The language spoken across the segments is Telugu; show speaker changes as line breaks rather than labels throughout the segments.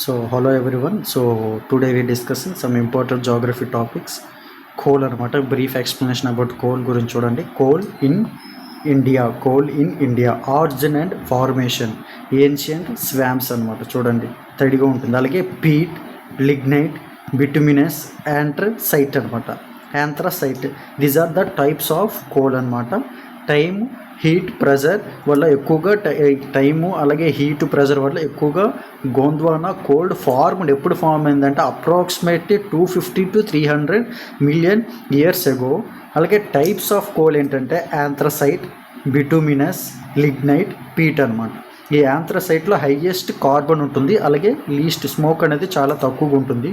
So hello everyone. So today we discussing some important geography topics. Coal అనమాట బ్రీఫ్ ఎక్స్ప్లెనేషన్ అబౌట్ కోల్ గురించి చూడండి. Coal in India origin and formation ancient swamps అనమాట. చూడండి తడిగా ఉంటుంది. అలాగే పీట్, లిగ్నైట్, బిటుమినస్, యాంథ్రసైట్ అనమాట. Anthracite these are the types of coal అనమాట. టైమ్, హీట్, ప్రెజర్ వల్ల ఎక్కువగా టైము అలాగే హీట్ ప్రెజర్ వల్ల ఎక్కువగా గోంద్వానా కోల్డ్ ఫార్మ్డ్ ఎప్పుడు ఫార్మ్ అయిందంటే approximately 250 to 300 million years ago. అలాగే టైప్స్ ఆఫ్ కోల్ ఏంటంటే యాంథ్రసైట్, బిటుమినస్, లిగ్నైట్, పీట్ అనమాట. ఈ యాంథ్రసైట్లో హైయెస్ట్ కార్బన్ ఉంటుంది, అలాగే లీస్ట్ స్మోక్ అనేది చాలా తక్కువగా ఉంటుంది.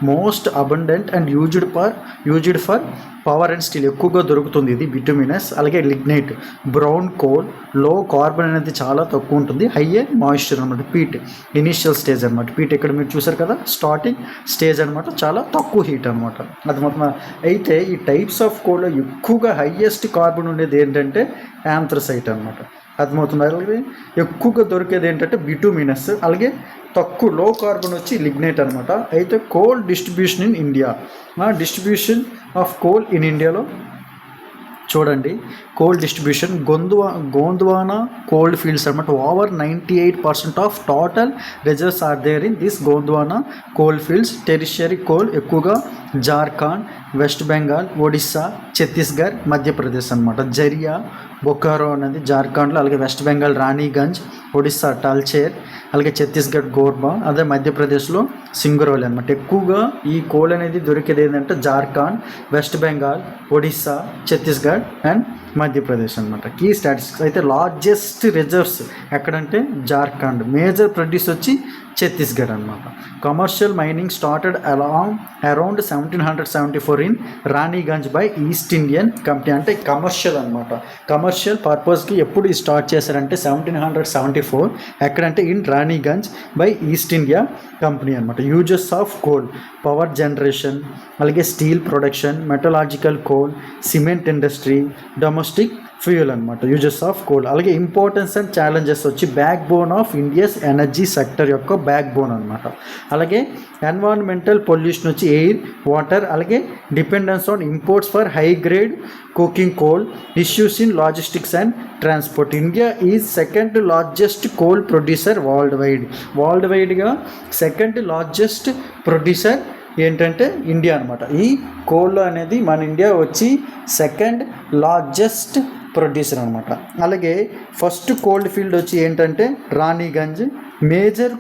Most abundant and used for power and steel ఎక్కువగా దొరుకుతుంది ఇది బిటుమినస్. అలాగే లిగ్నైట్ బ్రౌన్ కోల్, లో కార్బన్ అనేది చాలా తక్కువ ఉంటుంది, హైయర్ మాయిశ్చర్ అనమాట. పీట్ ఇనిషియల్ స్టేజ్ అనమాట. పీట్ ఇక్కడ మీరు చూసారు కదా స్టార్టింగ్ స్టేజ్ అనమాట, చాలా తక్కువ హీట్ అనమాట. అది మొత్తం. అయితే ఈ టైప్స్ ఆఫ్ కోల్లో ఎక్కువగా హైయెస్ట్ కార్బన్ ఉండేది ఏంటంటే యాంథ్రసైట్ అనమాట. అర్థమవుతుంది. అలాగే ఎక్కువగా దొరికేది ఏంటంటే బిటుమినస్, అలాగే తక్కువ లో కార్బన్ వచ్చి లిగ్నైట్ అనమాట. అయితే coal distribution in India, distribution of coal in ఇండియాలో చూడండి. Coal distribution Gondwana coal fields అనమాట. Over 98% of total reserves are there in this Gondwana coal fields. Tertiary coal ఎక్కువగా జార్ఖండ్, వెస్ట్ బెంగాల్, ఒడిస్సా, ఛత్తీస్గఢ్, మధ్యప్రదేశ్ అనమాట. జరియా, బొకారో అనేది జార్ఖండ్లో, అలాగే వెస్ట్ బెంగాల్ రాణిగంజ్, ఒడిస్సా టాల్చేర్, అలాగే ఛత్తీస్గఢ్ గోర్బా, అదే మధ్యప్రదేశ్లో సింగరౌలి అనమాట. ఎక్కువగా ఈ కోల్ అనేది దొరికేది ఏంటంటే జార్ఖండ్, వెస్ట్ బెంగాల్, ఒడిస్సా, ఛత్తీస్గఢ్ అండ్ మధ్యప్రదేశ్ అనమాట. కీ స్టాటిస్టిక్స్ అయితే లార్జెస్ట్ రిజర్వ్స్ ఎక్కడంటే జార్ఖండ్, మేజర్ ప్రొడ్యూస్ వచ్చి ఛత్తీస్గఢ్ అనమాట. Commercial mining started around 1774 in Raniganj by East Indian company. అంటే కమర్షియల్ అనమాట. కమర్షియల్ పర్పస్కి ఎప్పుడు స్టార్ట్ చేశారంటే 1774 ఎక్కడంటే in Raniganj by East India company అనమాట. Uses of coal power generation, అలాగే steel production, metallurgical coal, cement industry, domestic fuel అనమాట. Uses of coal. అలాగే ఇంపార్టెన్స్ అండ్ ఛాలెంజెస్ వచ్చి back bone of India's energy sector యొక్క బ్యాక్ బోన్ అనమాట. అలాగే ఎన్వైరన్మెంటల్ పొల్యూషన్ వచ్చి ఎయిర్, వాటర్, అలాగే dependence on imports for high grade cooking coal, issues in logistics and transport. India is second largest coal producer world వైడ్గా సెకండ్ లార్జెస్ట్ ప్రొడ్యూసర్ ఏంటంటే ఇండియా అనమాట. ఈ కోల్ అనేది మన ఇండియా వచ్చి సెకండ్ లార్జెస్ట్ ప్రొడ్యూసర్ అనమాట. అలాగే ఫస్ట్ కోల్డ్ ఫీల్డ్ వచ్చి ఏంటంటే Raniganj. Major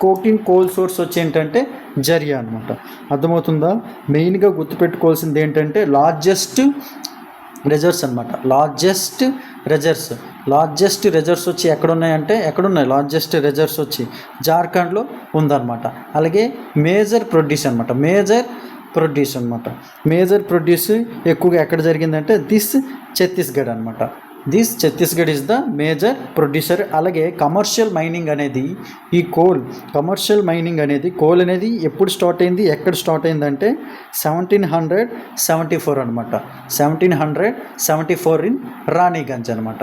coking coal source వచ్చి ఏంటంటే జరియా అనమాట. అర్థమవుతుందా? మెయిన్గా గుర్తుపెట్టుకోవాల్సింది ఏంటంటే లార్జెస్ట్ రిజర్వ్స్ అనమాట. లార్జెస్ట్ రిజర్వ్స్ వచ్చి ఎక్కడున్నాయి లార్జెస్ట్ రిజర్వ్స్ వచ్చి జార్ఖండ్లో ఉందన్నమాట. అలాగే మేజర్ ప్రొడ్యూస్ ఎక్కువగా ఎక్కడ జరిగిందంటే ఛత్తీస్గఢ్ అనమాట. Chhattisgarh is the major producer. అలాగే కమర్షియల్ మైనింగ్ అనేది కోల్ అనేది ఎప్పుడు స్టార్ట్ అయింది, ఎక్కడ స్టార్ట్ అయిందంటే 1774 అనమాట. 1774 ఇన్ రాణిగంజ్ అనమాట.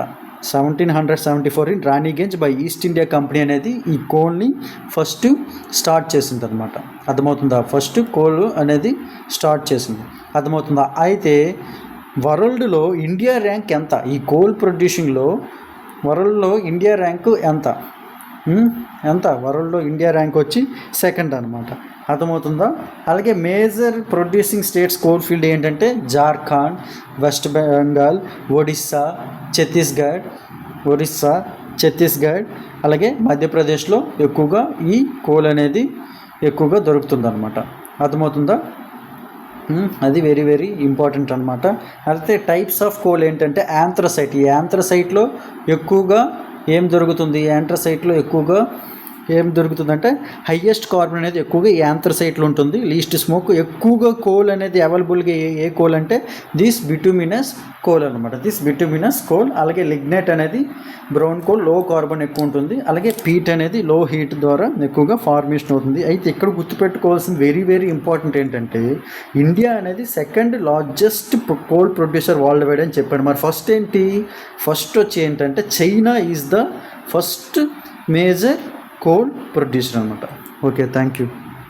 1774 in Raniganj by East India company అనేది ఈ కోల్ని ఫస్ట్ స్టార్ట్ చేసింది అనమాట. అర్థమవుతుందా? ఫస్ట్ కోల్ అనేది స్టార్ట్ చేసింది. అర్థమవుతుందా? అయితే వరల్డ్లో ఇండియా ర్యాంక్ ఎంత? ఈ కోల్ ప్రొడ్యూసింగ్లో వరల్డ్లో ఇండియా ర్యాంకు ఎంత? వరల్డ్లో ఇండియా ర్యాంక్ వచ్చి సెకండ్ అనమాట. అర్థమవుతుందా? అలాగే major producing states coal field ఏంటంటే జార్ఖండ్, వెస్ట్ బెంగాల్, ఒడిస్సా, ఛత్తీస్గఢ్, అలాగే మధ్యప్రదేశ్లో ఎక్కువగా ఈ కోల్ అనేది ఎక్కువగా దొరుకుతుందన్నమాట. అర్థమవుతుందా? అది వెరీ వెరీ ఇంపార్టెంట్ అనమాట. అయితే టైప్స్ ఆఫ్ కోల్ ఏంటంటే యాంథ్రసైట్. ఈ యాంథ్రసైట్లో ఎక్కువగా ఏం దొరుకుతుందంటే హయ్యెస్ట్ కార్బన్ అనేది ఎక్కువగా ఈ యాంథ్రసైట్లో ఉంటుంది. Least smoke. ఎక్కువగా కోల్ అనేది అవైలబుల్గా ఏ కోల్ అంటే దిస్ బిటుమినస్ కోల్ అనమాట. అలాగే లిగ్నైట్ అనేది బ్రౌన్ కోల్, లో కార్బన్ ఎక్కువ ఉంటుంది. అలాగే పీట్ అనేది లో హీట్ ద్వారా ఎక్కువగా ఫార్మేషన్ అవుతుంది. అయితే ఇక్కడ గుర్తుపెట్టుకోవాల్సింది వెరీ వెరీ ఇంపార్టెంట్ ఏంటంటే ఇండియా అనేది second largest coal producer world wide అని చెప్పాడు. మరి ఫస్ట్ వచ్చి ఏంటంటే China is the first major coal producer అనమాట. Okay, thank you.